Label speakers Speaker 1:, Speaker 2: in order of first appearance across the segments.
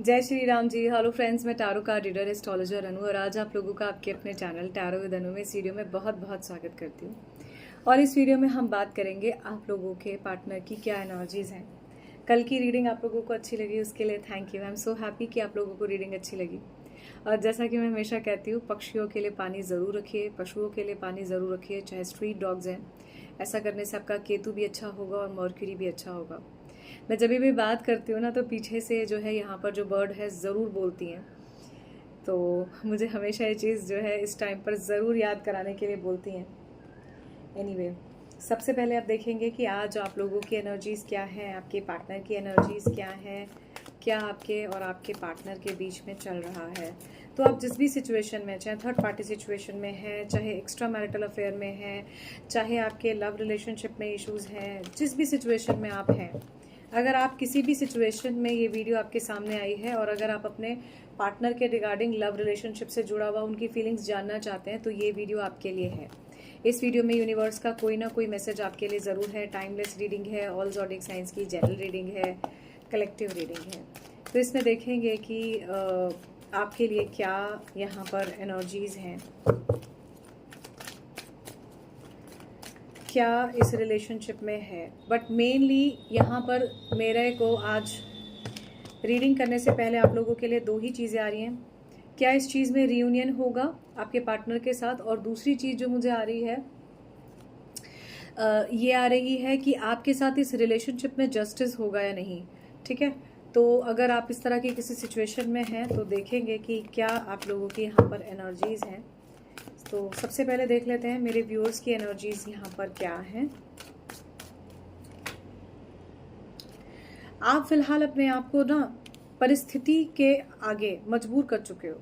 Speaker 1: जय Shri Ram ji. Hello friends, मैं tarot card reader astrologer अनु और आज आप लोगों का आपके अपने चैनल टैरो विद अनु में इस वीडियो में बहुत बहुत स्वागत करती हूँ। और इस वीडियो में हम बात करेंगे आप लोगों के पार्टनर की क्या एनर्जीज हैं। कल की रीडिंग आप लोगों को अच्छी लगी, उसके लिए thank you. I am so happy कि आप लोगों को रीडिंग अच्छी लगी। और जैसा कि मैं हमेशा कहती हूँ, पक्षियों के लिए पानी ज़रूर रखिए, पशुओं के लिए पानी ज़रूर रखिए, चाहे स्ट्रीट डॉग्स हैं। ऐसा करने से आपका केतु भी अच्छा होगा और मर्क्यूरी भी अच्छा होगा। मैं जब भी बात करती हूँ ना, तो पीछे से जो है यहाँ पर जो बर्ड है ज़रूर बोलती हैं, तो मुझे हमेशा ये चीज़ जो है इस टाइम पर ज़रूर याद कराने के लिए बोलती हैं। एनीवे, सबसे पहले आप देखेंगे कि आज आप लोगों की एनर्जीज़ क्या हैं, आपके पार्टनर की एनर्जीज़ क्या हैं, क्या आपके और आपके पार्टनर के बीच में चल रहा है। तो आप जिस भी सिचुएशन में, चाहे थर्ड पार्टी सिचुएशन में है, चाहे एक्स्ट्रा मैरिटल अफेयर में है, चाहे आपके लव रिलेशनशिप में इश्यूज़ हैं, जिस भी सिचुएशन में आप हैं, अगर आप किसी भी सिचुएशन में ये वीडियो आपके सामने आई है और अगर आप अपने पार्टनर के रिगार्डिंग लव रिलेशनशिप से जुड़ा हुआ उनकी फीलिंग्स जानना चाहते हैं, तो ये वीडियो आपके लिए है। इस वीडियो में यूनिवर्स का कोई ना कोई मैसेज आपके लिए ज़रूर है। टाइमलेस रीडिंग है, ऑल ज़ोडिक साइंस की जनरल रीडिंग है, कलेक्टिव रीडिंग है। तो इसमें देखेंगे कि आपके लिए क्या यहाँ पर एनर्जीज़ हैं, क्या इस रिलेशनशिप में है। बट मेनली यहाँ पर मेरे को आज रीडिंग करने से पहले आप लोगों के लिए दो ही चीज़ें आ रही हैं। क्या इस चीज़ में रियूनियन होगा आपके पार्टनर के साथ, और दूसरी चीज़ जो मुझे आ रही है ये आ रही है कि आपके साथ इस रिलेशनशिप में जस्टिस होगा या नहीं। ठीक है, तो अगर आप इस तरह की किसी सिचुएशन में हैं तो देखेंगे कि क्या आप लोगों की यहाँ पर एनर्जीज़ हैं। तो सबसे पहले देख लेते हैं मेरे व्यूअर्स की एनर्जीज यहाँ पर क्या हैं। आप फिलहाल अपने आप को ना परिस्थिति के आगे मजबूर कर चुके हो।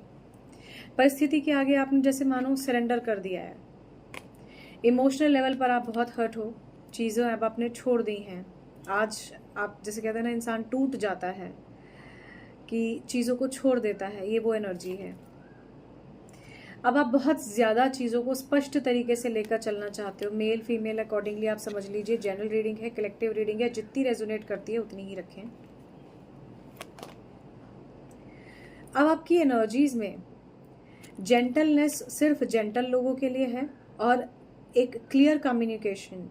Speaker 1: परिस्थिति के आगे आपने जैसे मानो सरेंडर कर दिया है। इमोशनल लेवल पर आप बहुत हर्ट हो, चीज़ें अब आपने छोड़ दी हैं। आज आप जैसे कहते हैं ना, इंसान टूट जाता है कि चीज़ों को छोड़ देता है, ये वो एनर्जी है। अब आप बहुत ज़्यादा चीज़ों को स्पष्ट तरीके से लेकर चलना चाहते हो। मेल फीमेल अकॉर्डिंगली आप समझ लीजिए। जनरल रीडिंग है, कलेक्टिव रीडिंग है, जितनी रेजोनेट करती है उतनी ही रखें। अब आपकी एनर्जीज में जेंटलनेस सिर्फ जेंटल लोगों के लिए है और एक क्लियर कम्युनिकेशन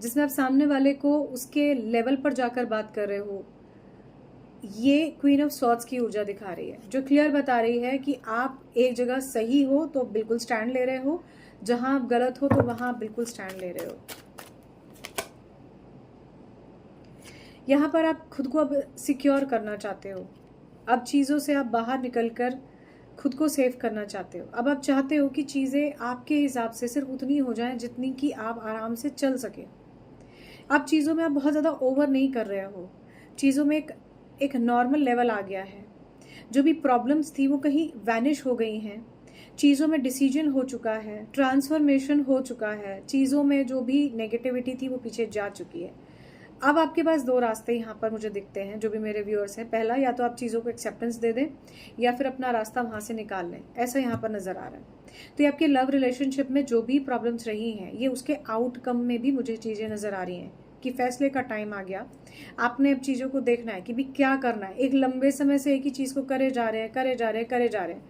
Speaker 1: जिसमें आप सामने वाले को उसके लेवल पर जाकर बात कर रहे हो। ये क्वीन ऑफ सॉर्ड्स की ऊर्जा दिखा रही है, जो क्लियर बता रही है कि आप एक जगह सही हो तो बिल्कुल स्टैंड ले रहे हो, जहां आप गलत हो तो वहां आप बिल्कुल स्टैंड ले रहे हो। यहां पर आप खुद को अब सिक्योर करना चाहते हो। अब चीज़ों से आप बाहर निकलकर खुद को सेव करना चाहते हो। अब आप चाहते हो कि चीज़ें आपके हिसाब से सिर्फ उतनी हो जाएं जितनी कि आप आराम से चल सके। अब चीज़ों में आप बहुत ज़्यादा ओवर नहीं कर रहे हो। चीज़ों में एक नॉर्मल लेवल आ गया है। जो भी प्रॉब्लम्स थी वो कहीं वैनिश हो गई हैं। चीज़ों में डिसीजन हो चुका है, ट्रांसफॉर्मेशन हो चुका है। चीज़ों में जो भी नेगेटिविटी थी वो पीछे जा चुकी है। अब आपके पास दो रास्ते यहाँ पर मुझे दिखते हैं, जो भी मेरे व्यूअर्स हैं। पहला, या तो आप चीज़ों को एक्सेप्टेंस दे दें या फिर अपना रास्ता वहाँ से निकाल लें, ऐसा यहाँ पर नज़र आ रहा है। तो ये आपके लव रिलेशनशिप में जो भी प्रॉब्लम्स रही हैं, ये उसके आउटकम में भी मुझे चीज़ें नज़र आ रही हैं कि फैसले का टाइम आ गया। आपने अब चीज़ों को देखना है कि भी क्या करना है। एक लंबे समय से एक ही चीज़ को करे जा रहे हैं, करे जा रहे हैं, करे जा रहे हैं।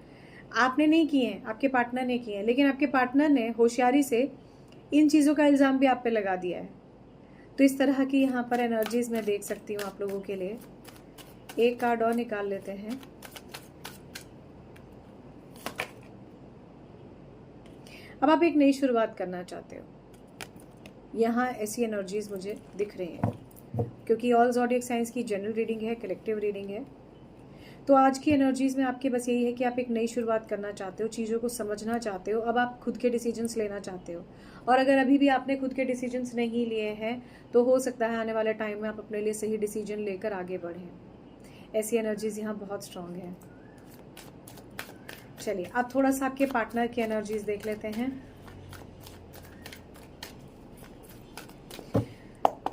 Speaker 1: आपने नहीं किए हैं, आपके पार्टनर ने किए हैं, लेकिन आपके पार्टनर ने होशियारी से इन चीज़ों का इल्ज़ाम भी आप पे लगा दिया है। तो इस तरह की यहाँ पर एनर्जीज मैं देख सकती हूँ आप लोगों के लिए। एक कार्ड और निकाल लेते हैं। अब आप एक नई शुरुआत करना चाहते हो। यहाँ ऐसी एनर्जीज मुझे दिख रही हैं, क्योंकि ऑल ज़ोडिएक साइंस की जनरल रीडिंग है, कलेक्टिव रीडिंग है। तो आज की एनर्जीज में आपके बस यही है कि आप एक नई शुरुआत करना चाहते हो, चीज़ों को समझना चाहते हो। अब आप खुद के डिसीजंस लेना चाहते हो, और अगर अभी भी आपने खुद के डिसीजंस नहीं लिए हैं तो हो सकता है आने वाले टाइम में आप अपने लिए सही डिसीजन लेकर आगे बढ़ें। ऐसी एनर्जीज यहाँ बहुत स्ट्रांग है। चलिए, अब थोड़ा सा आपके पार्टनर की एनर्जीज देख लेते हैं।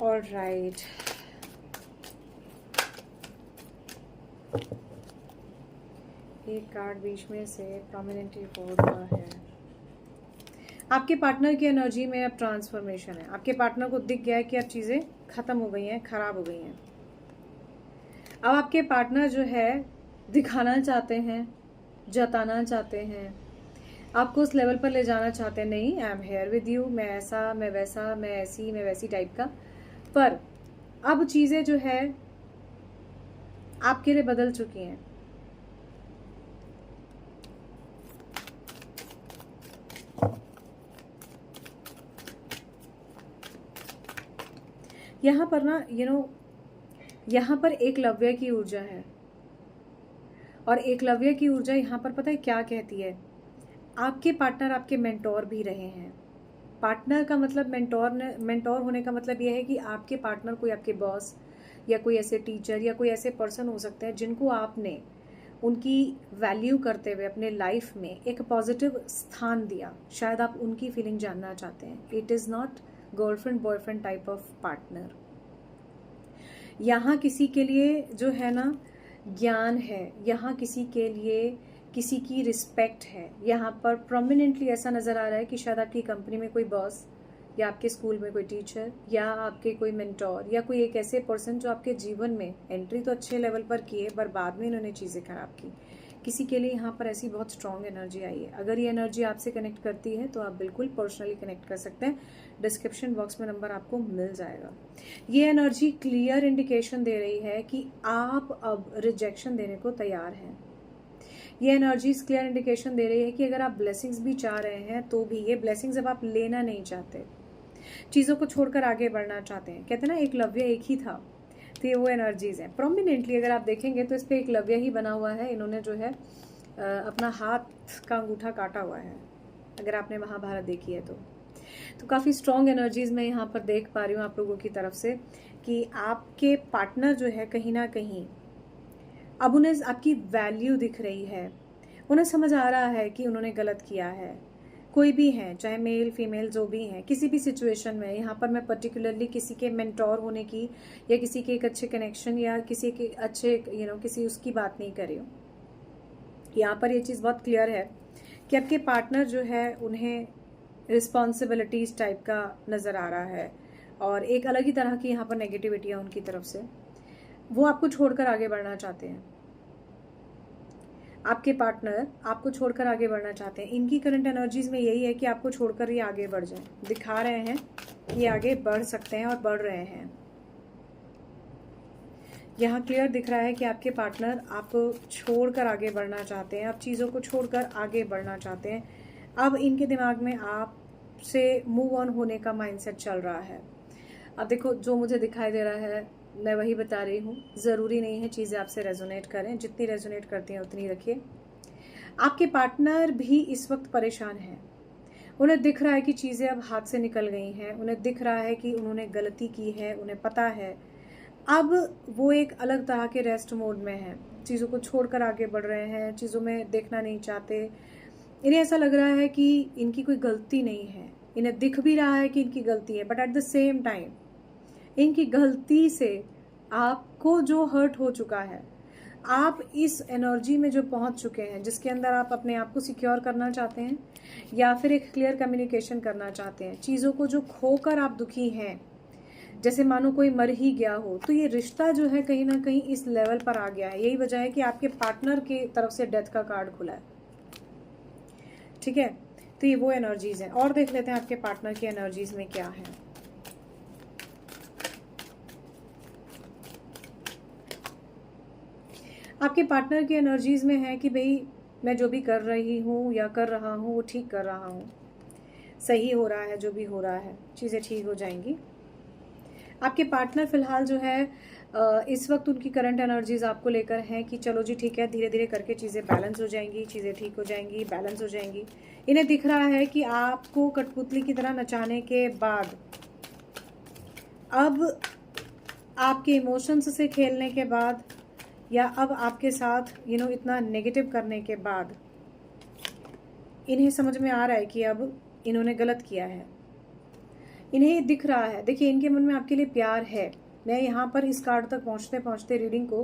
Speaker 1: ऑलराइट, एक कार्ड बीच में से प्रोमिनेंटली फोल्ड हुआ है। आपके पार्टनर की एनर्जी में अब ट्रांसफॉर्मेशन है। आपके पार्टनर को दिख गया है कि अब चीज़ें खत्म हो गई हैं, खराब हो गई हैं। अब आपके पार्टनर जो है दिखाना चाहते हैं, जताना चाहते हैं, आपको उस लेवल पर ले जाना चाहते हैं, नहीं I am here with you, मैं ऐसा, मैं वैसा, मैं ऐसी, मैं वैसी टाइप का। पर अब चीज़ें जो है आपके लिए बदल चुकी हैं। यहाँ पर ना यहाँ पर एकलव्य की ऊर्जा है, और एकलव्य की ऊर्जा यहाँ पर पता है क्या कहती है? आपके पार्टनर आपके मेंटोर भी रहे हैं। पार्टनर का मतलब मेंटोर होने का मतलब यह है कि आपके पार्टनर कोई आपके बॉस या कोई ऐसे टीचर या कोई ऐसे पर्सन हो सकते हैं जिनको आपने उनकी वैल्यू करते हुए अपने लाइफ में एक पॉजिटिव स्थान दिया। शायद आप उनकी फीलिंग जानना चाहते हैं। It is not girlfriend boyfriend type of partner. यहाँ किसी के लिए जो है ना ज्ञान है, यहाँ किसी के लिए किसी की रिस्पेक्ट है। यहाँ पर प्रोमिनेंटली ऐसा नज़र आ रहा है कि शायद आपकी कंपनी में कोई बॉस, या आपके स्कूल में कोई टीचर, या आपके कोई मेंटोर, या कोई एक ऐसे पर्सन जो आपके जीवन में एंट्री तो अच्छे लेवल पर किए पर बाद में इन्होंने चीज़ें खराब की। किसी के लिए यहाँ पर ऐसी बहुत स्ट्रॉन्ग एनर्जी आई है। अगर ये एनर्जी आपसे कनेक्ट करती है तो आप बिल्कुल पर्सनली कनेक्ट कर सकते हैं। डिस्क्रिप्शन बॉक्स में नंबर आपको मिल जाएगा। ये एनर्जी क्लियर इंडिकेशन दे रही है कि आप अब रिजेक्शन देने को तैयार हैं। ये एनर्जीज क्लियर इंडिकेशन दे रही है कि अगर आप ब्लेसिंग्स भी चाह रहे हैं तो भी ये ब्लेसिंग्स अब आप लेना नहीं चाहते, चीज़ों को छोड़कर आगे बढ़ना चाहते हैं। कहते हैं ना एक लव्य एक ही था, तो ये वो एनर्जीज हैं। प्रोमिनेंटली अगर आप देखेंगे तो इस पर एक लव्य ही बना हुआ है। इन्होंने जो है अपना हाथ का अंगूठा काटा हुआ है, अगर आपने महाभारत देखी है तो काफ़ी स्ट्रॉन्ग एनर्जीज मैं यहाँ पर देख पा रही हूँ आप लोगों की तरफ से कि आपके पार्टनर जो है कहीं ना कहीं अब उन्हें आपकी वैल्यू दिख रही है। उन्हें समझ आ रहा है कि उन्होंने गलत किया है। कोई भी है, चाहे मेल फीमेल जो भी हैं, किसी भी सिचुएशन में, यहाँ पर मैं पर्टिकुलरली किसी के मेंटोर होने की या किसी के एक अच्छे कनेक्शन या किसी के अच्छे किसी उसकी बात नहीं कर रही हूँ। यहाँ पर ये चीज़ बहुत क्लियर है कि आपके पार्टनर जो है उन्हें रिस्पॉन्सिबिलिटीज टाइप का नज़र आ रहा है, और एक अलग ही तरह की यहाँ पर नेगेटिविटी है उनकी तरफ से। वो आपको छोड़कर आगे बढ़ना चाहते हैं। आपके पार्टनर आपको छोड़कर आगे बढ़ना चाहते हैं। इनकी करंट एनर्जीज में यही है कि आपको छोड़कर ये आगे बढ़ जाए। दिखा रहे हैं कि आगे बढ़ सकते हैं और बढ़ रहे हैं। यहाँ क्लियर दिख रहा है कि आपके पार्टनर आपको छोड़कर आगे बढ़ना चाहते हैं। आप चीज़ों को छोड़कर आगे बढ़ना चाहते हैं। अब इनके दिमाग में आपसे मूव ऑन होने का माइंडसेट चल रहा है। अब देखो, जो मुझे दिखाई दे रहा है मैं वही बता रही हूँ। ज़रूरी नहीं है चीज़ें आपसे रेजोनेट करें, जितनी रेजोनेट करती हैं उतनी रखिए। आपके पार्टनर भी इस वक्त परेशान हैं। उन्हें दिख रहा है कि चीज़ें अब हाथ से निकल गई हैं। उन्हें दिख रहा है कि उन्होंने गलती की है, उन्हें पता है। अब वो एक अलग तरह के रेस्ट मोड में हैं। चीज़ों को छोड़कर आगे बढ़ रहे हैं, चीज़ों में देखना नहीं चाहते। इन्हें ऐसा लग रहा है कि इनकी कोई गलती नहीं है। इन्हें दिख भी रहा है कि इनकी गलती है, but at the same time इनकी गलती से आपको जो हर्ट हो चुका है, आप इस एनर्जी में जो पहुंच चुके हैं जिसके अंदर आप अपने आप को सिक्योर करना चाहते हैं या फिर एक क्लियर कम्युनिकेशन करना चाहते हैं, चीज़ों को जो खोकर आप दुखी हैं, जैसे मानो कोई मर ही गया हो, तो ये रिश्ता जो है कहीं ना कहीं इस लेवल पर आ गया है। यही वजह है कि आपके पार्टनर की तरफ से डेथ का कार्ड खुला है। ठीक है, तो ये वो एनर्जीज हैं। और देख लेते हैं आपके पार्टनर की एनर्जीज में क्या है। आपके पार्टनर की एनर्जीज में है कि भाई मैं जो भी कर रही हूँ या कर रहा हूँ वो ठीक कर रहा हूँ, सही हो रहा है, जो भी हो रहा है चीज़ें ठीक हो जाएंगी। आपके पार्टनर फिलहाल जो है इस वक्त उनकी करंट एनर्जीज आपको लेकर हैं कि चलो जी ठीक है, धीरे धीरे करके चीज़ें बैलेंस हो जाएंगी, चीज़ें ठीक हो जाएंगी, बैलेंस हो जाएंगी। इन्हें दिख रहा है कि आपको कठपुतली की तरह नचाने के बाद, अब आपके इमोशंस से खेलने के बाद, या अब आपके साथ इतना नेगेटिव करने के बाद, इन्हें समझ में आ रहा है कि अब इन्होंने गलत किया है। इन्हें दिख रहा है, देखिए इनके मन में आपके लिए प्यार है। मैं यहाँ पर इस कार्ड तक पहुँचते पहुँचते रीडिंग को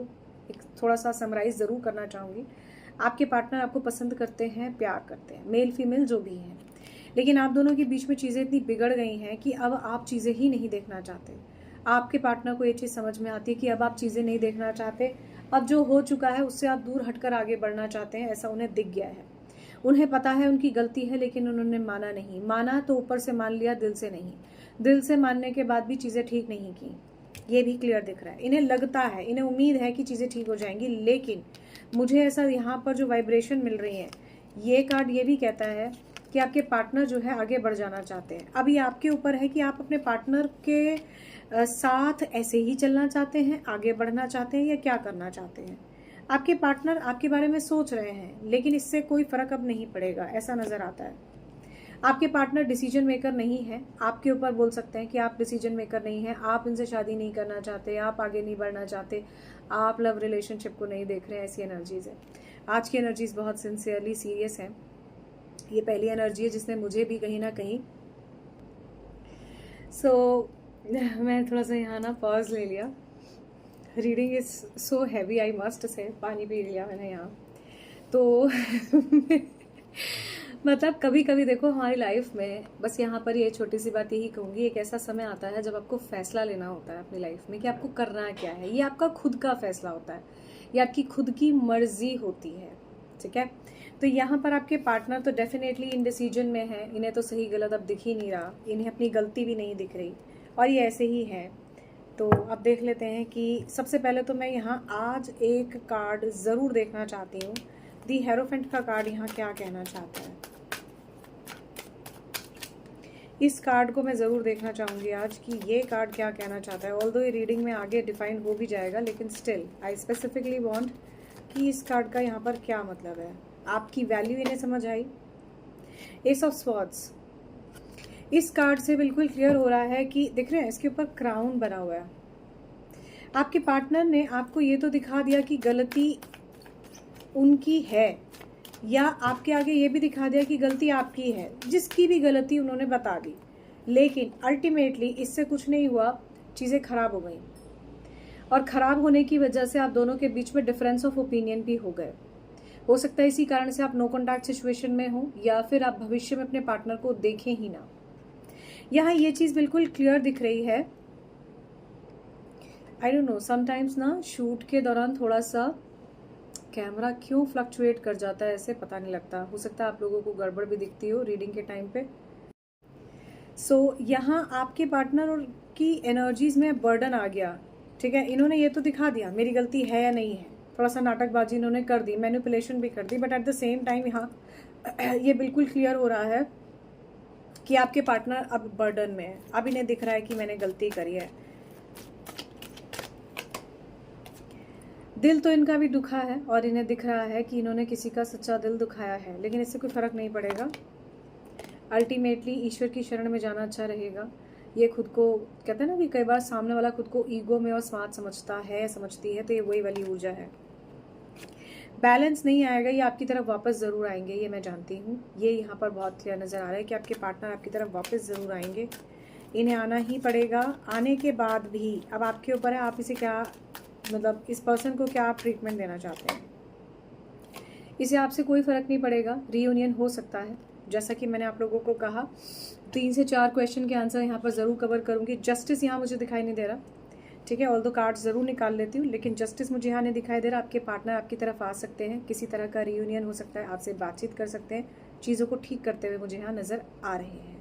Speaker 1: एक थोड़ा सा समराइज ज़रूर करना चाहूँगी। आपके पार्टनर आपको पसंद करते हैं, प्यार करते हैं, मेल फीमेल जो भी हैं, लेकिन आप दोनों के बीच में चीज़ें इतनी बिगड़ गई हैं कि अब आप चीज़ें ही नहीं देखना चाहते। आपके पार्टनर को ये चीज़ समझ में आती है कि अब आप चीज़ें नहीं देखना चाहते, अब जो हो चुका है उससे आप दूर हटकर आगे बढ़ना चाहते हैं, ऐसा उन्हें दिख गया है। उन्हें पता है उनकी गलती है, लेकिन उन्होंने माना नहीं। माना तो ऊपर से मान लिया, दिल से नहीं। दिल से मानने के बाद भी चीज़ें ठीक नहीं की, ये भी क्लियर दिख रहा है। इन्हें लगता है, इन्हें उम्मीद है कि चीज़ें ठीक हो जाएंगी, लेकिन मुझे ऐसा यहाँ पर जो वाइब्रेशन मिल रही है, ये कार्ड ये भी कहता है कि आपके पार्टनर जो है आगे बढ़ जाना चाहते हैं। अब ये आपके ऊपर है कि आप अपने पार्टनर के साथ ऐसे ही चलना चाहते हैं, आगे बढ़ना चाहते हैं, या क्या करना चाहते हैं। आपके पार्टनर आपके बारे में सोच रहे हैं, लेकिन इससे कोई फर्क अब नहीं पड़ेगा, ऐसा नजर आता है। आपके पार्टनर डिसीजन मेकर नहीं है, आपके ऊपर बोल सकते हैं कि आप डिसीजन मेकर नहीं हैं, आप इनसे शादी नहीं करना चाहते, आप आगे नहीं बढ़ना चाहते, आप लव रिलेशनशिप को नहीं देख रहे हैं, ऐसी एनर्जीज है। आज की एनर्जीज बहुत सिंसियरली सीरियस है। ये पहली एनर्जी है जिसने मुझे भी कहीं ना कहीं मैं थोड़ा सा यहाँ ना पॉज ले लिया। Reading is so heavy, I must say. पानी पी लिया मैंने यहाँ तो मतलब कभी कभी देखो हमारी लाइफ में, बस यहाँ पर ये छोटी सी बात यही कहूँगी, एक ऐसा समय आता है जब आपको फैसला लेना होता है अपनी लाइफ में कि आपको करना क्या है। ये आपका खुद का फैसला होता है, ये आपकी खुद की मर्जी होती है, ठीक है। तो यहाँ पर आपके पार्टनर तो डेफिनेटली इनडिसीजन में है। इन्हें तो सही गलत अब दिख ही नहीं रहा, इन्हें अपनी गलती भी नहीं दिख रही, और ये ऐसे ही है। तो अब देख लेते हैं कि सबसे पहले तो मैं यहाँ आज एक कार्ड ज़रूर देखना चाहती हूँ। दी हेरोफेंट का कार्ड यहाँ क्या कहना चाहता है, इस कार्ड को मैं ज़रूर देखना चाहूँगी आज कि ये कार्ड क्या कहना चाहता है। ऑल्दो ये रीडिंग में आगे डिफाइन हो भी जाएगा, लेकिन स्टिल आई स्पेसिफिकली वांट कि इस कार्ड का यहाँ पर क्या मतलब है। आपकी वैल्यू इन्हें समझ आई। एस ऑफ स्वॉर्ड्स, इस कार्ड से बिल्कुल क्लियर हो रहा है कि दिख रहे हैं इसके ऊपर क्राउन बना हुआ है। आपके पार्टनर ने आपको ये तो दिखा दिया कि गलती उनकी है, या आपके आगे ये भी दिखा दिया कि गलती आपकी है। जिसकी भी गलती उन्होंने बता दी, लेकिन अल्टीमेटली इससे कुछ नहीं हुआ, चीज़ें खराब हो गई, और खराब होने की वजह से आप दोनों के बीच में डिफरेंस ऑफ ओपिनियन भी हो गए। हो सकता है इसी कारण से आप नो कॉन्टैक्ट सिचुएशन में हो, या फिर आप भविष्य में अपने पार्टनर को देखें ही ना। यहाँ ये चीज़ बिल्कुल क्लियर दिख रही है। आई डोंट नो, समटाइम्स ना शूट के दौरान थोड़ा सा कैमरा क्यों फ्लक्चुएट कर जाता है, ऐसे पता नहीं लगता। हो सकता है आप लोगों को गड़बड़ भी दिखती हो रीडिंग के टाइम पे। यहाँ आपके पार्टनर की एनर्जीज में बर्डन आ गया, ठीक है। इन्होंने ये तो दिखा दिया मेरी गलती है या नहीं है, थोड़ा सा नाटकबाजी इन्होंने कर दी, मैनिपुलेशन भी कर दी, but at the same time यहाँ ये बिल्कुल क्लियर हो रहा है कि आपके पार्टनर अब बर्डन में है। अब इन्हें दिख रहा है कि मैंने गलती करी है। दिल तो इनका भी दुखा है, और इन्हें दिख रहा है कि इन्होंने किसी का सच्चा दिल दुखाया है, लेकिन इससे कोई फर्क नहीं पड़ेगा। अल्टीमेटली ईश्वर की शरण में जाना अच्छा रहेगा। ये खुद को कहते हैं ना कि कई बार सामने वाला खुद को ईगो में और स्मार्ट समझता है, समझती है, तो ये वही वाली ऊर्जा है। बैलेंस नहीं आएगा, ये आपकी तरफ वापस ज़रूर आएंगे, ये मैं जानती हूँ। ये यहाँ पर बहुत क्लियर नज़र आ रहा है कि आपके पार्टनर आपकी तरफ वापस ज़रूर आएंगे। इन्हें आना ही पड़ेगा। आने के बाद भी अब आपके ऊपर है, आप इसे क्या, मतलब इस पर्सन को क्या आप ट्रीटमेंट देना चाहते हैं। इसे आपसे कोई फ़र्क नहीं पड़ेगा, रीयूनियन हो सकता है। जैसा कि मैंने आप लोगों को कहा, 3 से 4 क्वेश्चन के आंसर यहाँ पर ज़रूर कवर करूँगी। जस्टिस यहाँ मुझे दिखाई नहीं दे रहा, ठीक है। ऑल दो कार्ड ज़रूर निकाल लेती हूँ, लेकिन जस्टिस मुझे यहाँ नहीं दिखाई दे रहा। आपके पार्टनर आपकी तरफ आ सकते हैं, किसी तरह का रीयूनियन हो सकता है, आपसे बातचीत कर सकते हैं, चीज़ों को ठीक करते हुए मुझे यहाँ नज़र आ रहे हैं।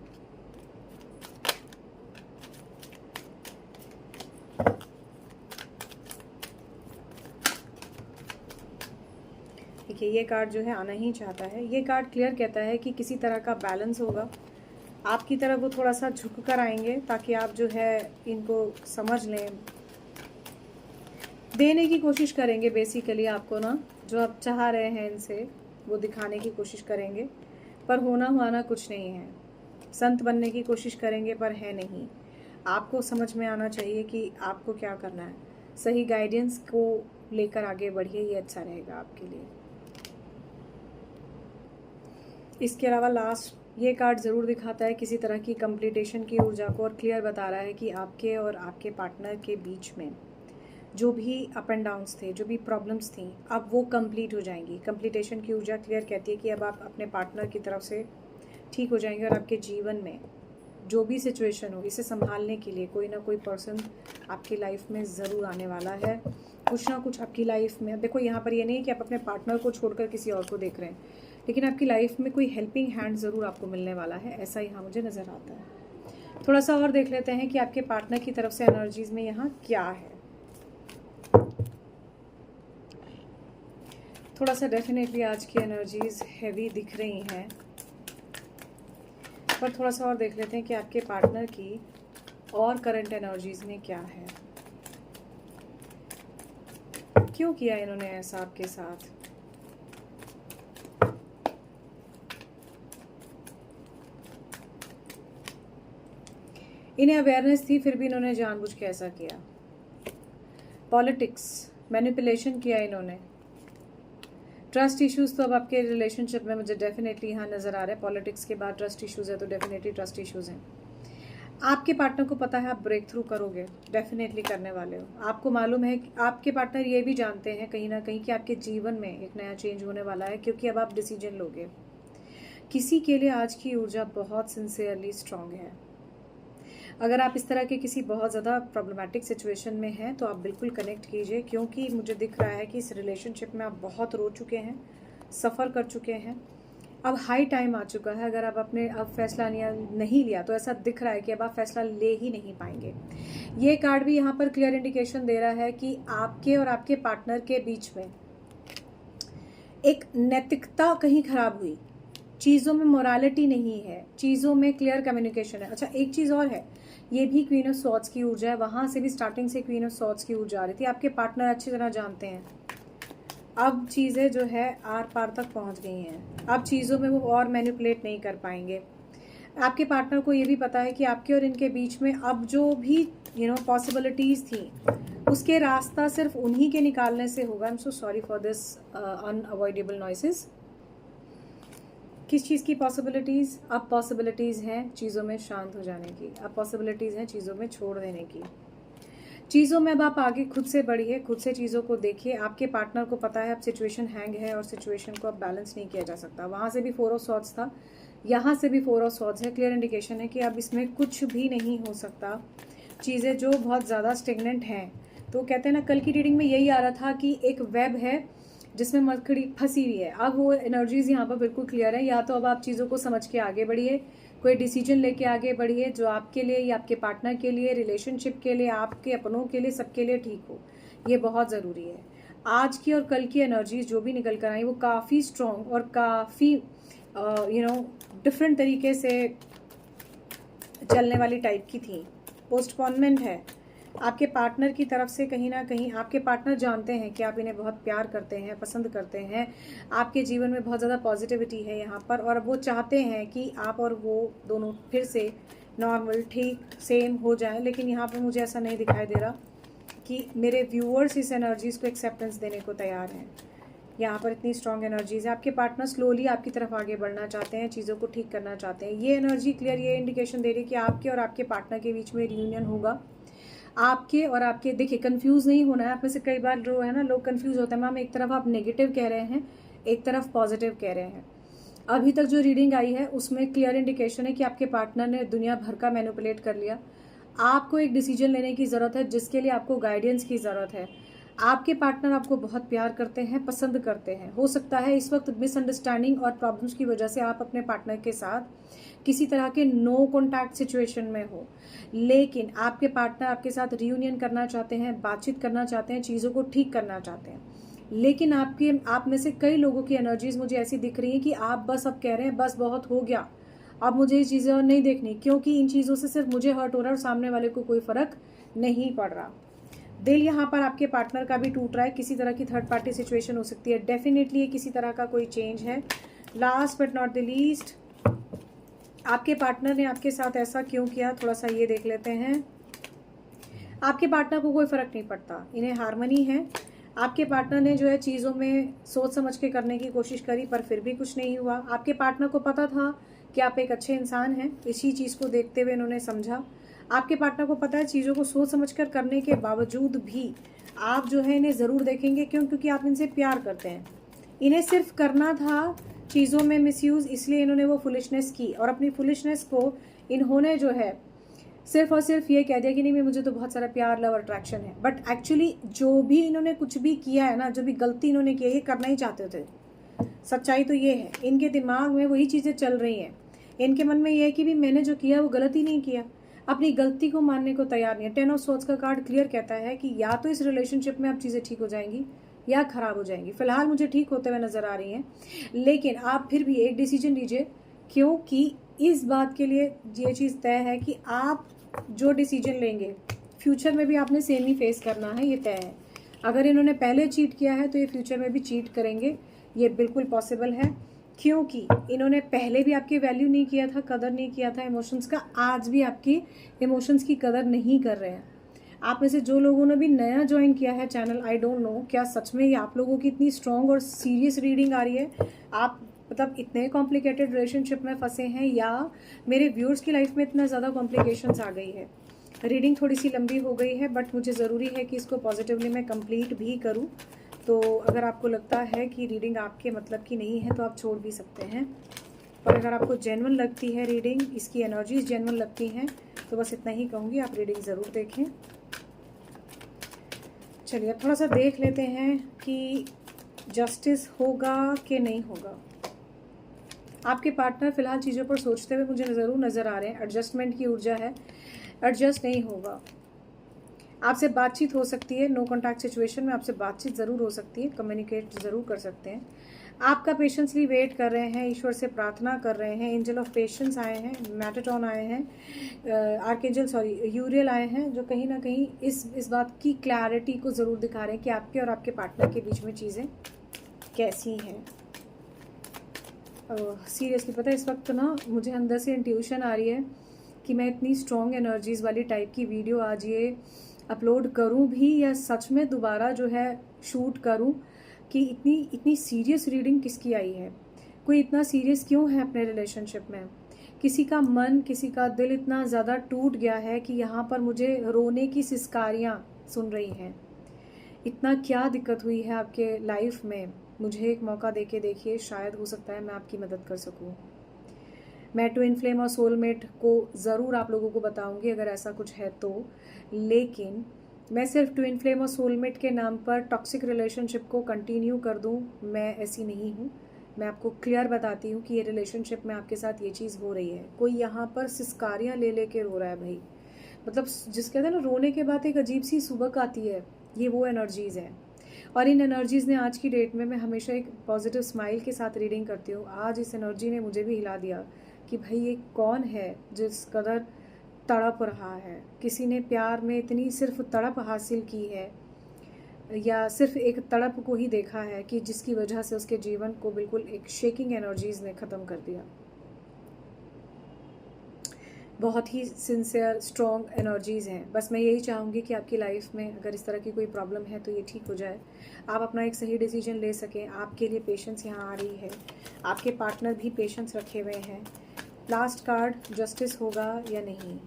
Speaker 1: देखिए, ये कार्ड जो है आना ही चाहता है। ये कार्ड क्लियर कहता है कि किसी तरह का बैलेंस होगा, आपकी तरफ वो थोड़ा सा झुक कर आएंगे, ताकि आप जो है इनको समझ लें, देने की कोशिश करेंगे। बेसिकली आपको ना जो आप चाह रहे हैं इनसे, वो दिखाने की कोशिश करेंगे, पर होना हुआना कुछ नहीं है। संत बनने की कोशिश करेंगे, पर है नहीं। आपको समझ में आना चाहिए कि आपको क्या करना है। सही गाइडेंस को लेकर आगे बढ़िए, ये अच्छा रहेगा आपके लिए। इसके अलावा लास्ट ये कार्ड ज़रूर दिखाता है किसी तरह की कंप्लीटेशन की ऊर्जा को, और क्लियर बता रहा है कि आपके और आपके पार्टनर के बीच में जो भी अप एंड डाउन्स थे, जो भी प्रॉब्लम्स थी, अब वो कंप्लीट हो जाएंगी। कंप्लीटेशन की ऊर्जा क्लियर कहती है कि अब आप अपने पार्टनर की तरफ से ठीक हो जाएंगे, और आपके जीवन में जो भी सिचुएशन हो, इसे संभालने के लिए कोई ना कोई पर्सन आपकी लाइफ में ज़रूर आने वाला है। कुछ ना कुछ आपकी लाइफ में, देखो यहाँ पर ये नहीं है कि आप अपने पार्टनर को छोड़कर किसी और को देख रहे हैं, लेकिन आपकी लाइफ में कोई हेल्पिंग हैंड ज़रूर आपको मिलने वाला है, ऐसा यहाँ मुझे नज़र आता है। थोड़ा सा और देख लेते हैं कि आपके पार्टनर की तरफ से एनर्जीज में यहाँ क्या है। थोड़ा सा डेफिनेटली आज की एनर्जीज हैवी दिख रही हैं, पर थोड़ा सा और देख लेते हैं कि आपके पार्टनर की और करंट एनर्जीज में क्या है। क्यों किया इन्होंने ऐसा आपके साथ? इन्हें अवेयरनेस थी, फिर भी इन्होंने जानबूझ के ऐसा किया। पॉलिटिक्स, मैनिपुलेशन किया इन्होंने। ट्रस्ट इश्यूज तो अब आपके रिलेशनशिप में मुझे डेफिनेटली यहाँ नज़र आ रहा है। पॉलिटिक्स के बाद ट्रस्ट इश्यूज है, तो डेफिनेटली ट्रस्ट इश्यूज हैं। आपके पार्टनर को पता है आप ब्रेक थ्रू करोगे, डेफिनेटली करने वाले हो। आपको मालूम है कि आपके पार्टनर ये भी जानते हैं कहीं ना कहीं कि आपके जीवन में एक नया चेंज होने वाला है, क्योंकि अब आप डिसीजन लोगे। किसी के लिए आज की ऊर्जा बहुत सिंसियरली स्ट्रांग है। अगर आप इस तरह के किसी बहुत ज़्यादा प्रॉब्लमेटिक सिचुएशन में हैं तो आप बिल्कुल कनेक्ट कीजिए, क्योंकि मुझे दिख रहा है कि इस रिलेशनशिप में आप बहुत रो चुके हैं, सफ़र कर चुके हैं। अब हाई टाइम आ चुका है। अगर आप अब फैसला नहीं लिया तो ऐसा दिख रहा है कि अब आप फैसला ले ही नहीं पाएंगे। ये कार्ड भी यहाँ पर क्लियर इंडिकेशन दे रहा है कि आपके और आपके पार्टनर के बीच में एक नैतिकता कहीं खराब हुई, चीज़ों में मोरालिटी नहीं है, चीज़ों में क्लियर कम्युनिकेशन है। अच्छा, एक चीज़ और है, ये भी क्वीन ऑफ सॉर्ड्स की ऊर्जा है। वहाँ से भी स्टार्टिंग से क्वीन ऑफ सॉर्ड्स की ऊर्जा आ रही थी। आपके पार्टनर अच्छी तरह जानते हैं अब चीज़ें जो है आर पार तक पहुँच गई हैं। अब चीज़ों में वो और मैनिपुलेट नहीं कर पाएंगे। आपके पार्टनर को ये भी पता है कि आपके और इनके बीच में अब जो भी पॉसिबिलिटीज़ थी, उसके रास्ता सिर्फ उन्हीं के निकालने से होगा। I am so sorry for this unavoidable noises. किस चीज़ की पॉसिबिलिटीज़? अब पॉसिबिलिटीज़ हैं चीज़ों में शांत हो जाने की, अब पॉसिबिलिटीज़ हैं चीज़ों में छोड़ देने की। चीज़ों में अब आप आगे खुद से बढ़िए, खुद से चीज़ों को देखिए। आपके पार्टनर को पता है अब सिचुएशन हैंग है और सिचुएशन को अब बैलेंस नहीं किया जा सकता। वहाँ से भी 4 ऑफ सॉर्ड्स था, यहाँ से भी 4 ऑफ सॉर्ड्स है। क्लियर इंडिकेशन है कि अब इसमें कुछ भी नहीं हो सकता। चीज़ें जो बहुत ज़्यादा स्टेगनेंट हैं, तो कहते हैं ना, कल की रीडिंग में यही आ रहा था कि एक वेब है जिसमें मकड़ी फंसी हुई है। अब वो एनर्जीज यहाँ पर बिल्कुल क्लियर है। या तो अब आप चीज़ों को समझ के आगे बढ़िए, कोई डिसीजन लेके आगे बढ़िए जो आपके लिए या आपके पार्टनर के लिए, रिलेशनशिप के लिए, आपके अपनों के लिए, सबके लिए ठीक हो। ये बहुत ज़रूरी है। आज की और कल की एनर्जीज जो भी निकल कर आई वो काफ़ी स्ट्रॉन्ग और काफ़ी डिफरेंट तरीके से चलने वाली टाइप की थी। पोस्टपोनमेंट है आपके पार्टनर की तरफ से। कहीं ना कहीं आपके पार्टनर जानते हैं कि आप इन्हें बहुत प्यार करते हैं, पसंद करते हैं, आपके जीवन में बहुत ज़्यादा पॉजिटिविटी है यहाँ पर, और वो चाहते हैं कि आप और वो दोनों फिर से नॉर्मल, ठीक, सेम हो जाएं। लेकिन यहाँ पर मुझे ऐसा नहीं दिखाई दे रहा कि मेरे व्यूअर्स इस एनर्जीज़ को एक्सेप्टेंस देने को तैयार हैं। यहाँ पर इतनी स्ट्रॉन्ग एनर्जीज है। आपके पार्टनर स्लोली आपकी तरफ आगे बढ़ना चाहते हैं, चीज़ों को ठीक करना चाहते हैं। ये एनर्जी क्लियर ये इंडिकेशन दे रही है कि आपके और आपके पार्टनर के बीच में रियूनियन होगा। आपके और आपके, देखिए, कंफ्यूज नहीं होना है। आप में से कई बार जो है ना, लोग कंफ्यूज होते हैं, मैम एक तरफ आप नेगेटिव कह रहे हैं, एक तरफ पॉजिटिव कह रहे हैं। अभी तक जो रीडिंग आई है उसमें क्लियर इंडिकेशन है कि आपके पार्टनर ने दुनिया भर का मैनिपुलेट कर लिया। आपको एक डिसीजन लेने की ज़रूरत है जिसके लिए आपको गाइडेंस की ज़रूरत है। आपके पार्टनर आपको बहुत प्यार करते हैं, पसंद करते हैं। हो सकता है इस वक्त मिसअंडरस्टैंडिंग और प्रॉब्लम्स की वजह से आप अपने पार्टनर के साथ किसी तरह के नो कॉन्टैक्ट सिचुएशन में हो, लेकिन आपके पार्टनर आपके साथ रियूनियन करना चाहते हैं, बातचीत करना चाहते हैं, चीज़ों को ठीक करना चाहते हैं। लेकिन आप में से कई लोगों की एनर्जीज मुझे ऐसी दिख रही है कि आप बस अब कह रहे हैं बस बहुत हो गया, अब मुझे ये चीज़ें और नहीं देखनी, क्योंकि इन चीज़ों से सिर्फ मुझे हर्ट हो रहा है और सामने वाले को कोई फ़र्क नहीं पड़ रहा। दिल यहाँ पर आपके पार्टनर का भी टूट रहा है। किसी तरह की थर्ड पार्टी सिचुएशन हो सकती है। डेफिनेटली ये किसी तरह का कोई चेंज है। Last but not the least, आपके पार्टनर ने आपके साथ ऐसा क्यों किया, थोड़ा सा ये देख लेते हैं। आपके पार्टनर को कोई फ़र्क नहीं पड़ता, इन्हें हार्मनी है। आपके पार्टनर ने जो है चीज़ों में सोच समझ के करने की कोशिश करी, पर फिर भी कुछ नहीं हुआ। आपके पार्टनर को पता था कि आप एक अच्छे इंसान हैं, इसी चीज़ को देखते हुए इन्होंने समझा। आपके पार्टनर को पता है चीज़ों को सोच समझ कर करने के बावजूद भी आप जो है इन्हें ज़रूर देखेंगे। क्यों? क्योंकि आप इनसे प्यार करते हैं। इन्हें सिर्फ करना था चीज़ों में मिसयूज़, इसलिए इन्होंने वो फुलिशनेस की और अपनी फुलिशनेस को इन्होंने जो है सिर्फ और सिर्फ ये कह दिया कि नहीं मैं मुझे तो बहुत सारा प्यार लव अट्रैक्शन है, बट एक्चुअली जो भी इन्होंने कुछ भी किया है ना, जो भी गलती इन्होंने की है, ये करना ही चाहते थे। सच्चाई तो ये है, इनके दिमाग में वही चीज़ें चल रही हैं। इनके मन में ये है कि भी मैंने जो किया वो गलती नहीं किया, अपनी गलती को मानने को तैयार नहीं है। 10 ऑफ स्वॉर्ड्स का कार्ड क्लियर कहता है कि या तो इस रिलेशनशिप में अब चीज़ें ठीक हो जाएंगी या खराब हो जाएंगी। फिलहाल मुझे ठीक होते हुए नजर आ रही हैं, लेकिन आप फिर भी एक डिसीजन लीजिए, क्योंकि इस बात के लिए ये चीज़ तय है कि आप जो डिसीजन लेंगे फ्यूचर में भी आपने सेम ही फेस करना है, ये तय है। अगर इन्होंने पहले चीट किया है तो ये फ्यूचर में भी चीट करेंगे, ये बिल्कुल पॉसिबल है, क्योंकि इन्होंने पहले भी आपकी वैल्यू नहीं किया था, कदर नहीं किया था इमोशंस का, आज भी आपकी इमोशंस की कदर नहीं कर रहे हैं। आप में से जो लोगों ने भी नया ज्वाइन किया है चैनल, आई डोंट नो क्या सच में ये आप लोगों की इतनी स्ट्रॉन्ग और सीरियस रीडिंग आ रही है, आप मतलब इतने कॉम्प्लिकेटेड रिलेशनशिप में फंसे हैं, या मेरे व्यूअर्स की लाइफ में इतना ज़्यादा कॉम्प्लिकेशंस आ गई है। रीडिंग थोड़ी सी लंबी हो गई है, बट मुझे ज़रूरी है कि इसको पॉजिटिवली मैं कंप्लीट भी करूं। तो अगर आपको लगता है कि रीडिंग आपके मतलब की नहीं है तो आप छोड़ भी सकते हैं, और अगर आपको जेन्युइन लगती है रीडिंग, इसकी एनर्जीज जेन्युइन लगती हैं, तो बस इतना ही कहूँगी, आप रीडिंग ज़रूर देखें। चलिए अब थोड़ा सा देख लेते हैं कि जस्टिस होगा कि नहीं होगा। आपके पार्टनर फिलहाल चीज़ों पर सोचते हुए मुझे ज़रूर नज़र आ रहे हैं। एडजस्टमेंट की ऊर्जा है, एडजस्ट नहीं होगा। आपसे बातचीत हो सकती है, नो कॉन्टैक्ट सिचुएशन में आपसे बातचीत ज़रूर हो सकती है, कम्युनिकेट ज़रूर कर सकते हैं। आपका पेशेंसली वेट कर रहे हैं, ईश्वर से प्रार्थना कर रहे हैं। एंजल ऑफ पेशेंस आए हैं, मैटाट्रॉन आए हैं, यूरियल आए हैं, जो कहीं ना कहीं इस बात की क्लैरिटी को ज़रूर दिखा रहे हैं कि आपके और आपके पार्टनर के बीच में चीज़ें कैसी हैं। सीरियसली पता है, इस वक्त ना मुझे अंदर से इंट्यूशन आ रही है कि मैं इतनी स्ट्रॉन्ग एनर्जीज वाली टाइप की वीडियो आज ये अपलोड करूं भी, या सच में दोबारा जो है शूट करूं, कि इतनी सीरियस रीडिंग किसकी आई है, कोई इतना सीरियस क्यों है अपने रिलेशनशिप में, किसी का मन, किसी का दिल इतना ज़्यादा टूट गया है कि यहाँ पर मुझे रोने की सिसकारियाँ सुन रही हैं। इतना क्या दिक्कत हुई है आपके लाइफ में, मुझे एक मौका देके देखिए, शायद हो सकता है मैं आपकी मदद कर सकूं। मैं ट्विन फ्लेम और सोलमेट को ज़रूर आप लोगों को बताऊंगी अगर ऐसा कुछ है तो, लेकिन मैं सिर्फ ट्विन फ्लेम और सोलमेट के नाम पर टॉक्सिक रिलेशनशिप को कंटिन्यू कर दूं, मैं ऐसी नहीं हूं। मैं आपको क्लियर बताती हूँ कि ये रिलेशनशिप में आपके साथ ये चीज़ हो रही है। कोई यहाँ पर सिसकारियाँ ले लेके रो रहा है भाई, मतलब जिस कहते हैं ना, रोने के बाद एक अजीब सी सुबक आती है, ये वो एनर्जीज़ है। और इन एनर्जीज़ ने आज की डेट में, मैं हमेशा एक पॉजिटिव स्माइल के साथ रीडिंग करती हूँ, आज इस एनर्जी ने मुझे भी हिला दिया कि भाई ये कौन है जिस कदर तड़प रहा है। किसी ने प्यार में इतनी सिर्फ तड़प हासिल की है, या सिर्फ एक तड़प को ही देखा है कि जिसकी वजह से उसके जीवन को बिल्कुल एक शेकिंग एनर्जीज़ ने ख़त्म कर दिया। बहुत ही सिंसियर स्ट्रॉन्ग एनर्जीज़ हैं। बस मैं यही चाहूँगी कि आपकी लाइफ में अगर इस तरह की कोई प्रॉब्लम है तो ये ठीक हो जाए, आप अपना एक सही डिसीजन ले सकें। आपके लिए पेशेंस यहाँ आ रही है, आपके पार्टनर भी पेशेंस रखे हुए हैं। लास्ट कार्ड, जस्टिस होगा या नहीं।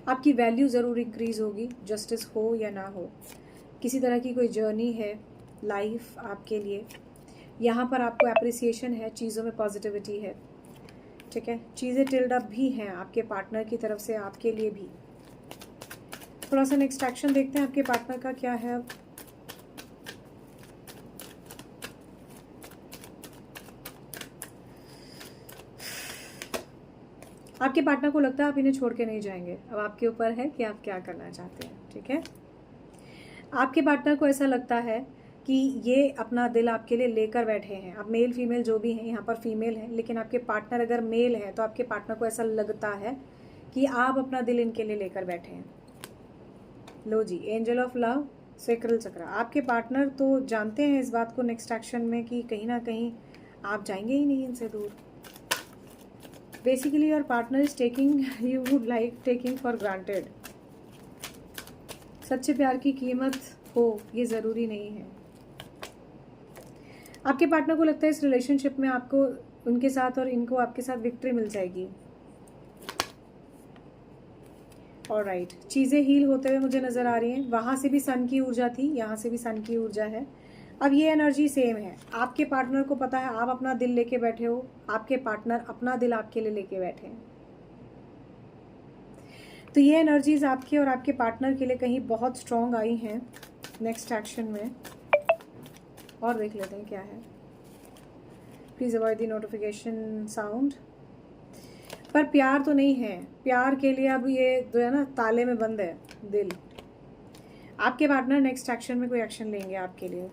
Speaker 1: आपकी वैल्यू ज़रूर इंक्रीज़ होगी, जस्टिस हो या ना हो। किसी तरह की कोई जर्नी है लाइफ आपके लिए, यहाँ पर आपको एप्रिसिएशन है, चीज़ों में पॉजिटिविटी है, ठीक है। चीज़ें टिल्ड अप भी हैं आपके पार्टनर की तरफ से आपके लिए भी। थोड़ा सा नेक्स्ट एक्शन देखते हैं आपके पार्टनर का क्या है अब। आपके पार्टनर को लगता है आप इन्हें छोड़ के नहीं जाएंगे। अब आपके ऊपर है कि आप क्या करना चाहते हैं, ठीक है। आपके पार्टनर को ऐसा लगता है कि ये अपना दिल आपके लिए लेकर बैठे हैं। अब मेल फीमेल जो भी हैं, यहाँ पर फीमेल है, लेकिन आपके पार्टनर अगर मेल है तो आपके पार्टनर को ऐसा लगता है कि आप अपना दिल इनके लिए लेकर बैठे हैं। लो जी, एंजल ऑफ लव, सेक्रल चक्र। आपके पार्टनर तो जानते हैं इस बात को नेक्स्ट एक्शन में कि कहीं ना कहीं आप जाएंगे ही नहीं इनसे दूर। Basically your partner is taking you would like taking for granted. सच्चे प्यार की कीमत हो ये ज़रूरी नहीं है। आपके पार्टनर को लगता है इस रिलेशनशिप में आपको उनके साथ और इनको आपके साथ विक्ट्री मिल जाएगी। ऑलराइट, चीज़ें हील होते हुए मुझे नज़र आ रही हैं। वहाँ से भी सन की ऊर्जा थी, यहाँ से भी सन की ऊर्जा है। अब ये एनर्जी सेम है, आपके पार्टनर को पता है आप अपना दिल लेके बैठे हो, आपके पार्टनर अपना दिल आपके लिए लेके बैठे हैं। तो ये एनर्जीज आपके और आपके पार्टनर के लिए कहीं बहुत स्ट्रॉन्ग आई हैं नेक्स्ट एक्शन में। और देख लेते हैं क्या है। Please avoid the notification sound. पर प्यार तो नहीं है, प्यार के लिए अब ये जो है ना ताले में बंद है दिल। आपके पार्टनर नेक्स्ट एक्शन में कोई एक्शन लेंगे आपके लिए।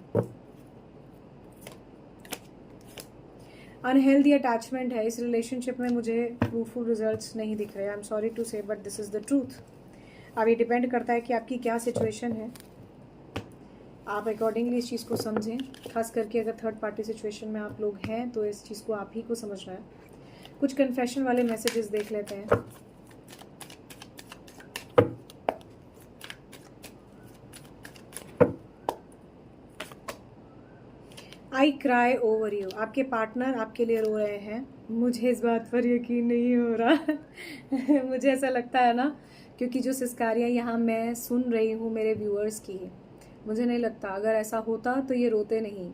Speaker 1: अनहेल्दी अटैचमेंट है इस रिलेशनशिप में, मुझे फ्रूटफुल रिजल्ट्स नहीं दिख रहे। आई एम सॉरी टू से but this is the truth. अब ये डिपेंड करता है कि आपकी क्या सिचुएशन है, आप अकॉर्डिंगली इस चीज़ को समझें। खास करके अगर थर्ड पार्टी सिचुएशन में आप लोग हैं तो इस चीज़ को आप ही को समझना है। कुछ कन्फेशन वाले मैसेजेस देख लेते हैं। I cry over you. आपके पार्टनर आपके लिए रो रहे हैं। मुझे इस बात पर यकीन नहीं हो रहा मुझे ऐसा लगता है ना, क्योंकि जो सिस्कारियाँ यहाँ मैं सुन रही हूँ मेरे व्यूअर्स की, मुझे नहीं लगता अगर ऐसा होता तो ये रोते नहीं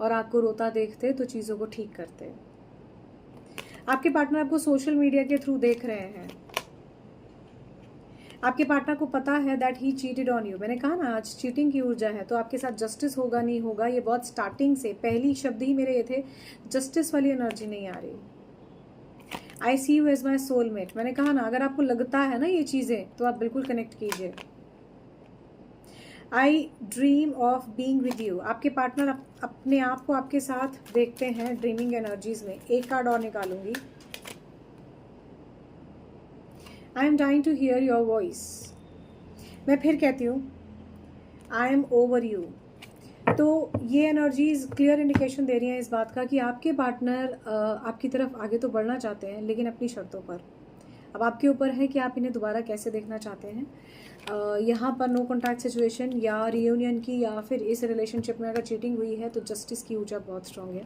Speaker 1: और आपको रोता देखते तो चीज़ों को ठीक करते। आपके पार्टनर आपको सोशल मीडिया के थ्रू देख रहे हैं। आपके पार्टनर को पता है that he cheated on you. मैंने कहा ना आज चीटिंग की ऊर्जा है, तो आपके साथ जस्टिस होगा नहीं होगा ये बहुत स्टार्टिंग से, पहली शब्द ही मेरे ये थे, जस्टिस वाली एनर्जी नहीं आ रही। आई सी यू एज माई सोलमेट। मैंने कहा ना अगर आपको लगता है ना ये चीज़ें तो आप बिल्कुल कनेक्ट कीजिए। आई dream of being with you. आपके पार्टनर अपने आप को आपके साथ देखते हैं ड्रीमिंग एनर्जीज में। एक कार्ड और निकालूंगी। I am dying to hear your voice. मैं फिर कहती हूँ आई एम ओवर यू। तो ये एनर्जीज क्लियर इंडिकेशन दे रही हैं इस बात का कि आपके पार्टनर आपकी तरफ आगे तो बढ़ना चाहते हैं लेकिन अपनी शर्तों पर। अब आपके ऊपर है कि आप इन्हें दोबारा कैसे देखना चाहते हैं। यहाँ पर नो कॉन्टैक्ट सिचुएशन या रियूनियन की, या फिर इस रिलेशनशिप में अगर चीटिंग हुई है तो जस्टिस की ऊर्जा बहुत स्ट्रांग है।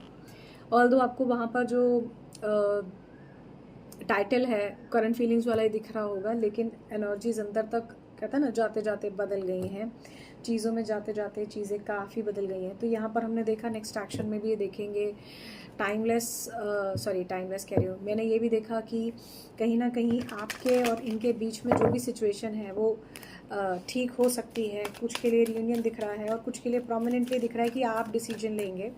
Speaker 1: ऑल्दो आपको वहाँ पर जो टाइटल है करंट फीलिंग्स वाला ही दिख रहा होगा, लेकिन एनर्जीज अंदर तक कहता है ना जाते जाते बदल गई हैं, चीज़ों में जाते जाते चीज़ें काफ़ी बदल गई हैं। तो यहाँ पर हमने देखा नेक्स्ट एक्शन में भी ये देखेंगे टाइमलेस कह रही हूँ, मैंने ये भी देखा कि कहीं ना कहीं आपके और इनके बीच में जो भी सिचुएशन है वो ठीक हो सकती है। कुछ के लिए रियूनियन दिख रहा है और कुछ के लिए प्रोमिनेंटली दिख रहा है कि आप डिसीजन लेंगे।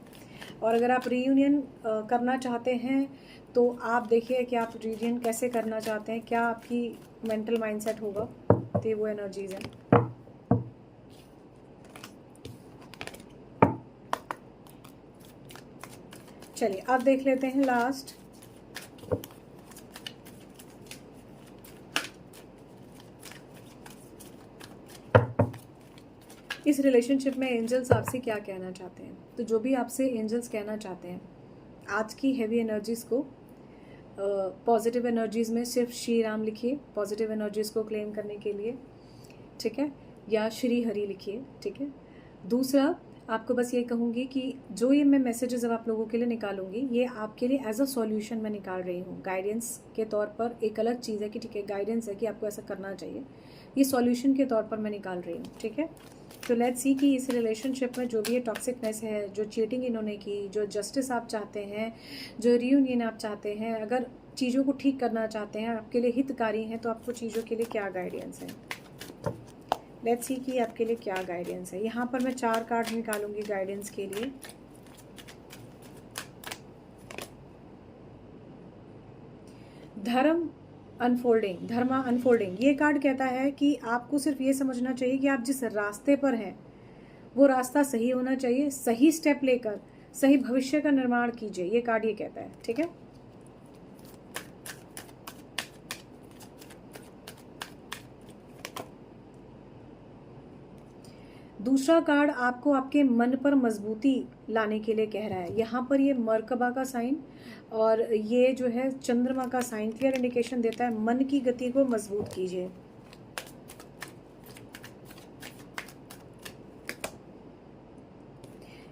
Speaker 1: और अगर आप रियूनियन करना चाहते हैं तो आप देखिए कि आप रियूनियन कैसे करना चाहते हैं, क्या आपकी मेंटल माइंडसेट होगा। तो ये वो एनर्जीज हैं। चलिए अब देख लेते हैं लास्ट। इस रिलेशनशिप में एंजल्स आपसे क्या कहना चाहते हैं। तो जो भी आपसे एंजल्स कहना चाहते हैं, आज की हैवी एनर्जीज को पॉजिटिव एनर्जीज में सिर्फ श्री राम लिखिए पॉजिटिव एनर्जीज को क्लेम करने के लिए, ठीक है, या श्री हरि लिखिए, ठीक है। दूसरा आपको बस ये कहूँगी कि जो ये मैं मैसेजेस अब आप लोगों के लिए निकालूंगी ये आपके लिए एज अ सॉल्यूशन मैं निकाल रही हूँ। गाइडेंस के तौर पर एक अलग चीज़ है कि ठीक है गाइडेंस है कि आपको ऐसा करना चाहिए, ये सॉल्यूशन के तौर पर मैं निकाल रही हूँ, ठीक है। तो लेट्स सी कि इस रिलेशनशिप में जो भी ये टॉक्सिकनेस है, जो चीटिंग इन्होंने की, जो जस्टिस आप चाहते हैं, जो रियूनियन आप चाहते हैं, अगर चीज़ों को ठीक करना चाहते हैं, आपके लिए हितकारी हैं, तो आपको चीज़ों के लिए क्या गाइडेंस है। लेट्स सी कि आपके लिए क्या गाइडेंस है। यहाँ पर मैं 4 कार्ड निकालूंगी गाइडेंस के लिए। धर्मा अनफोल्डिंग। ये कार्ड कहता है कि आपको सिर्फ ये समझना चाहिए कि आप जिस रास्ते पर हैं वो रास्ता सही होना चाहिए, सही स्टेप लेकर सही भविष्य का निर्माण कीजिए, ये कार्ड ये कहता है, ठीक है। दूसरा कार्ड आपको आपके मन पर मजबूती लाने के लिए कह रहा है। यहाँ पर ये मरकबा का साइन और ये जो है चंद्रमा का साइन क्लियर इंडिकेशन देता है मन की गति को मजबूत कीजिए।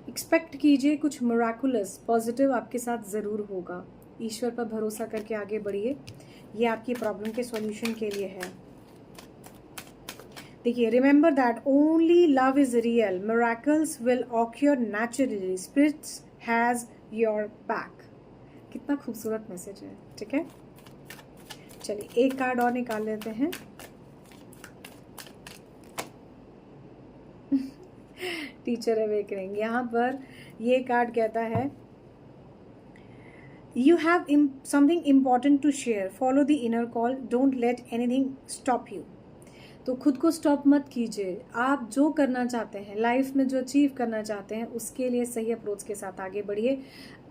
Speaker 1: एक्सपेक्ट कीजिए कुछ मिराकुलस पॉजिटिव आपके साथ ज़रूर होगा। ईश्वर पर भरोसा करके आगे बढ़िए, ये आपकी प्रॉब्लम के सॉल्यूशन के लिए है।
Speaker 2: देखिए, remember that only love is real, miracles will occur naturally, spirits has your back.
Speaker 1: कितना खूबसूरत मैसेज है।
Speaker 2: ठीक है, चलिए एक कार्ड और निकाल लेते हैं।
Speaker 1: टीचर अवेकनिंग, यहाँ पर ये कार्ड कहता है
Speaker 2: You have something important to share. Follow the inner call. Don't let anything stop you.
Speaker 1: तो खुद को स्टॉप मत कीजिए। आप जो करना चाहते हैं लाइफ में, जो अचीव करना चाहते हैं, उसके लिए सही अप्रोच के साथ आगे बढ़िए।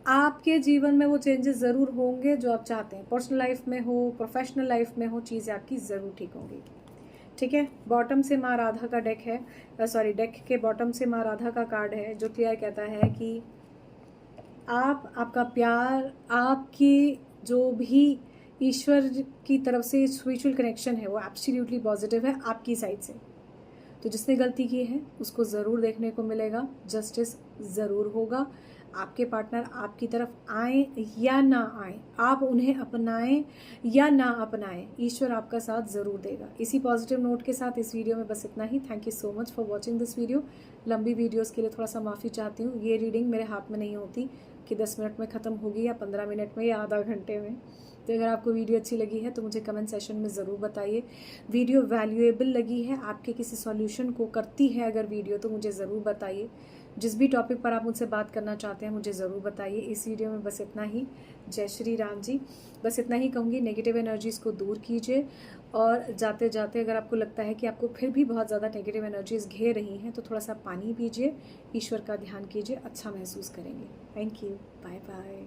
Speaker 1: आपके जीवन में वो चेंजेस ज़रूर होंगे जो आप चाहते हैं। पर्सनल लाइफ में हो, प्रोफेशनल लाइफ में हो, चीज़ें आपकी ज़रूर ठीक होंगी। ठीक है, बॉटम से माँ राधा का डेक है, डेक के बॉटम से माँ राधा का कार्ड है, जो क्लियर कहता है कि आपका प्यार, आपकी जो भी ईश्वर की तरफ से स्पिरिचुअल कनेक्शन है वो एब्सोल्युटली पॉजिटिव है आपकी साइड से। तो जिसने गलती की है उसको ज़रूर देखने को मिलेगा, जस्टिस ज़रूर होगा। आपके पार्टनर आपकी तरफ आए या ना आए, आप उन्हें अपनाएं या ना अपनाएं, ईश्वर आपका साथ ज़रूर देगा। इसी पॉजिटिव नोट के साथ इस वीडियो में बस इतना ही। Thank you so much for watching this video. लंबी वीडियोस के लिए थोड़ा सा माफ़ी चाहती हूँ। ये रीडिंग मेरे हाथ में नहीं होती कि 10 मिनट में ख़त्म होगी या 15 मिनट में या आधा घंटे में। तो अगर आपको वीडियो अच्छी लगी है तो मुझे कमेंट सेशन में ज़रूर बताइए। वीडियो वैल्यूएबल लगी है, आपके किसी सॉल्यूशन को करती है अगर वीडियो, तो मुझे ज़रूर बताइए। जिस भी टॉपिक पर आप मुझसे बात करना चाहते हैं मुझे ज़रूर बताइए। इस वीडियो में बस इतना ही। जय श्री राम जी। बस इतना ही कहूँगी, नेगेटिव एनर्जीज़ को दूर कीजिए। और जाते जाते अगर आपको लगता है कि आपको फिर भी बहुत ज़्यादा नेगेटिव एनर्जीज़ घेर रही हैं तो थोड़ा सा पानी पीजिए, ईश्वर का ध्यान कीजिए, अच्छा महसूस करेंगे। Thank you, bye bye.